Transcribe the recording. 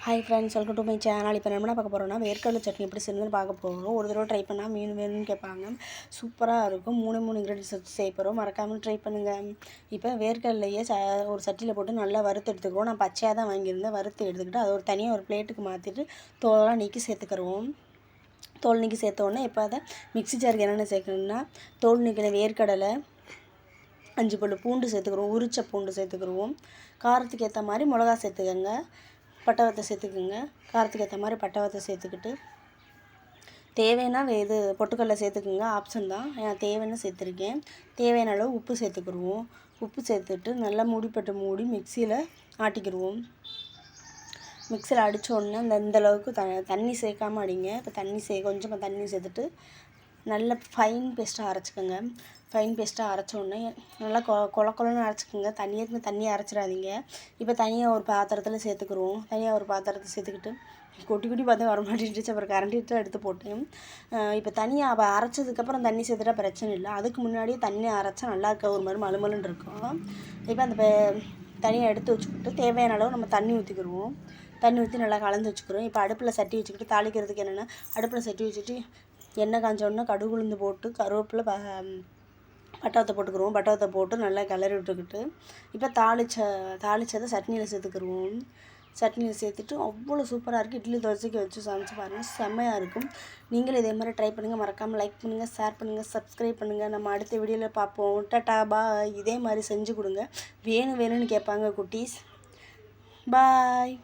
Hi friends, welcome to my channel. இப்போ என்ன பார்க்க போகிறோம்னா வேர்க்கடலை சட்னி எப்படி செஞ்சுன்னு பார்க்க போகிறோம். ஒரு தடவை ட்ரை பண்ணால் மீன் வேணும்னு கேட்பாங்க. சூப்பராக இருக்கும். மூணு இன்க்ரீடியன்ஸ் வச்சு செய்ய போகிறோம். மறக்காமல் ட்ரை பண்ணுங்கள். இப்போ வேர்க்கடலையே ஒரு சட்டியில் போட்டு நல்லா வறுத்து எடுத்துக்கிறோம். நான் பச்சையாக தான் வாங்கியிருந்தேன். வறுத்து எடுத்துக்கிட்டு அதை தனியாக ஒரு பிளேட்டுக்கு மாற்றிட்டு தோலெல்லாம் நீக்கி சேர்த்துக்கிறோம். தோல் நீக்கி சேர்த்தோடனே இப்போ அதை மிக்ஸி ஜாருக்கு என்னென்ன சேர்க்கணும்னா தோல் நீக்கின வேர்க்கடலை, 5 பல் பூண்டு சேர்த்துக்கிறோம். உரிச்ச பூண்டு சேர்த்துக்கிடுவோம். காரத்துக்கு ஏற்ற மாதிரி மிளகா சேர்த்துக்கோங்க. பட்டை வத்தை சேர்த்துக்குங்க. காரத்துக்கு ஏற்ற மாதிரி பட்டை வத்தை சேர்த்துக்கிட்டு தேவைன்னா பொட்டுக்கடலை சேர்த்துக்குங்க. ஆப்ஷன் தான். நான் தேவைன்னு சேர்த்துருக்கேன். தேவையான அளவு உப்பு சேர்த்துக்கிடுவோம். உப்பு சேர்த்துட்டு நல்லா மூடி மிக்சியில் ஆட்டிக்கிடுவோம். மிக்சியில் அடித்தோடனே இந்தளவுக்கு தண்ணி சேர்க்காமல் அடிங்க. இப்போ கொஞ்சமாக தண்ணி சேர்த்துட்டு நல்ல ஃபைன் பேஸ்ட்டாக அரைச்சிக்கோங்க. ஃபைன் பேஸ்ட்டாக அரைச்சோடனே நல்லா கொலன்னு அரைச்சிக்கோங்க. தண்ணியை அரைச்சிடாதீங்க. இப்போ தனியாக ஒரு பாத்திரத்தில் சேர்த்துக்கிடுவோம். சேர்த்துக்கிட்டு கொட்டி பார்த்தா வர மாட்டேன்டுச்சு. அப்புறம் கரண்டிட்டு எடுத்து போட்டேன். இப்போ தனியாக அரைச்சதுக்கப்புறம் தண்ணி சேர்த்துட்டா பிரச்சனை இல்லை. அதுக்கு முன்னாடியே தண்ணி அரைச்சா நல்லா இருக்க ஒரு மாதிரி மலுமலுன்னு இருக்கும். இப்போ அந்த தனியாக எடுத்து வச்சுக்கிட்டு தேவையான அளவு நம்ம தண்ணி ஊற்றிக்கிடுவோம். தண்ணி ஊற்றி நல்லா கலந்து வச்சுக்கிறோம். இப்போ அடுப்பில் சட்டி வச்சுக்கிட்டு தாளிக்கிறதுக்கு என்னென்னா அடுப்பில் சட்டி வச்சுட்டு எண்ணெய் காஞ்சோடனே கடுகு உளுந்து போட்டு கருவேப்பிலை பட்டை போட்டுக்கிடுவோம். பட்டை போட்டு நல்லா கிளறி விட்டுக்கிட்டு இப்போ தாளிச்சதை சட்னியில் சேர்த்துக்கிடுவோம். சட்னியில் சேர்த்துட்டு அவ்வளோ சூப்பராக இருக்குது. இட்லி தோசைக்கு வச்சு சமைச்சு பாருங்கள், செம்மையாக இருக்கும். நீங்களும் இதே மாதிரி ட்ரை பண்ணுங்கள். மறக்காமல் லைக் பண்ணுங்கள், ஷேர் பண்ணுங்கள், சப்ஸ்கிரைப் பண்ணுங்கள். நம்ம அடுத்த வீடியோவில் பார்ப்போம். டாடா பாய். இதே மாதிரி செஞ்சு கொடுங்க. வேணும்னு கேட்பாங்க குட்டீஸ். பாய்.